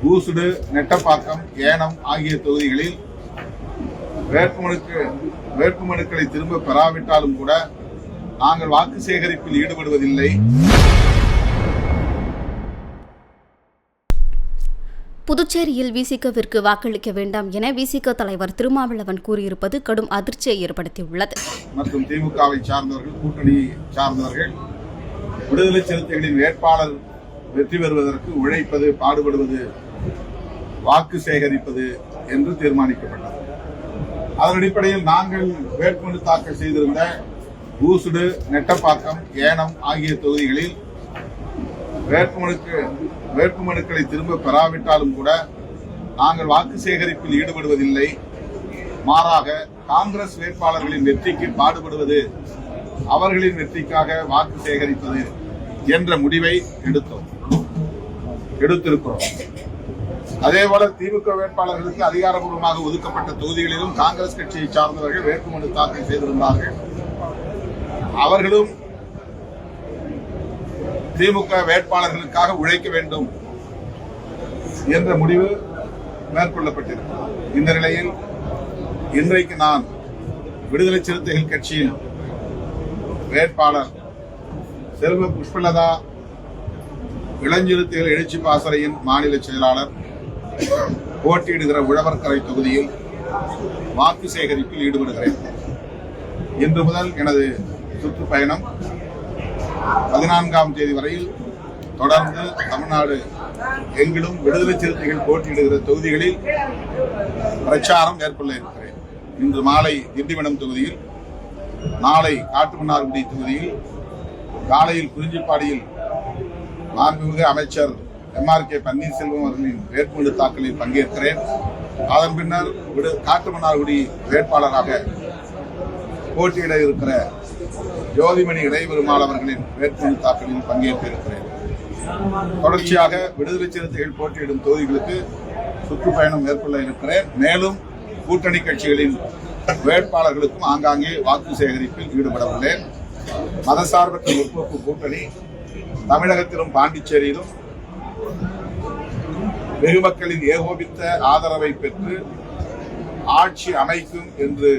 ஊசுடு, நெட்டப்பாக்கம், ஏனம் ஆகிய தொகுதிகளில் வேட்புமனுக்களை திரும்ப பெறாவிட்டாலும் கூட நாங்கள் வாக்கு சேகரிப்பில் ஈடுபடுவதில்லை. புதுச்சேரியில் விசிகவிற்கு வாக்களிக்க வேண்டாம் என விசிக தலைவர் திருமாவளவன் கூறியிருப்பது கடும் அதிர்ச்சியை ஏற்படுத்தியுள்ளது. மற்றும் திமுகவை சார்ந்தவர்கள், கூட்டணி சார்ந்தவர்கள் விடுதலை சிறுத்தைகளின் வேட்பாளர் வெற்றி பெறுவதற்கு உழைப்பது, பாடுபடுவது, வாக்கு சேகரிப்பது என்று தீர்மானிக்கப்பட்டது. அதன் அடிப்படையில் நாங்கள் வேட்புமனு தாக்கல் செய்திருந்த ஊசுடு, நெட்டப்பாக்கம், ஏனம் ஆகிய தொகுதிகளில் வேட்புமனுக்களை திரும்ப பெறாவிட்டாலும் கூட நாங்கள் வாக்கு சேகரிப்பில் ஈடுபடுவதில்லை. மாறாக காங்கிரஸ் வேட்பாளர்களின் வெற்றிக்கு பாடுபடுவது, அவர்களின் வெற்றிக்காக வாக்கு சேகரிப்பது என்ற முடிவை எடுத்திருக்கிறோம். அதேபோல திமுக வேட்பாளர்களுக்கு அதிகாரப்பூர்வமாக ஒதுக்கப்பட்ட தொகுதிகளிலும் காங்கிரஸ் கட்சியை சார்ந்தவர்கள் வேட்புமனு தாக்கல் செய்திருந்தார்கள். அவர்களும் திமுக வேட்பாளர்களுக்காக உழைக்க வேண்டும் என்ற முடிவு மேற்கொள்ளப்பட்டிருக்கிறது. இந்த நிலையில் இன்றைக்கு நான் விடுதலை சிறுத்தைகள் கட்சியின் வேட்பாளர் செல்வ புஷ்பலதா இளஞ்சிறுத்தைகள் எழுச்சி பாசறையின் மாநில செயலாளர் போட்டியிடுகிற உழவர்கரை தொகுதியில் வாக்கு சேகரிப்பில் ஈடுபடுகிறேன். இன்று முதல் எனது சுற்றுப்பயணம் 14ஆம் தேதி வரையில் தொடர்ந்து தமிழ்நாடு எங்கிலும் விடுதலை சிறுத்தைகள் போட்டியிடுகிற தொகுதிகளில் பிரச்சாரம் மேற்கொள்ள இருக்கிறேன். இன்று மாலை திண்டிவனம் தொகுதியில், நாளை காட்டுமன்னார்குடி தொகுதியில், காலையில் குறிஞ்சிப்பாடியில் மாண்புமிகு அமைச்சர் MRK பன்னீர்செல்வம் அவர்களின் வேட்புமனு தாக்கலில் பங்கேற்கிறேன். அதன் பின்னர் காட்டுமன்னார்குடி வேட்பாளராக போட்டியிட இருக்கிற ஜோதிமணி இடைபெருமாள் அவர்களின் வேட்புமனு தாக்கலில் பங்கேற்க இருக்கிறேன். தொடர்ச்சியாக விடுதலை சிறுத்தைகள் போட்டியிடும் தொகுதிகளுக்கு சுற்றுப்பயணம் மேற்கொள்ள இருக்கிறேன். மேலும் கூட்டணி கட்சிகளின் வேட்பாளர்களுக்கும் ஆங்காங்கே வாக்கு சேகரிப்பில் ஈடுபட உள்ளேன். மதசார்பற்ற முற்போக்கு கூட்டணி தமிழகத்திலும் பாண்டிச்சேரியிலும் வெகுமக்களின் ஏகோபித்த ஆதரவை பெற்று ஆட்சி அமைக்கும் என்று.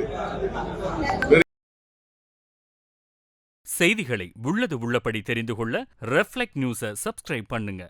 செய்திகளை உள்ளது உள்ளபடி தெரிந்து கொள்ள ரெஃப்ளெக்ட் நியூஸை சப்ஸ்கிரைப் பண்ணுங்க.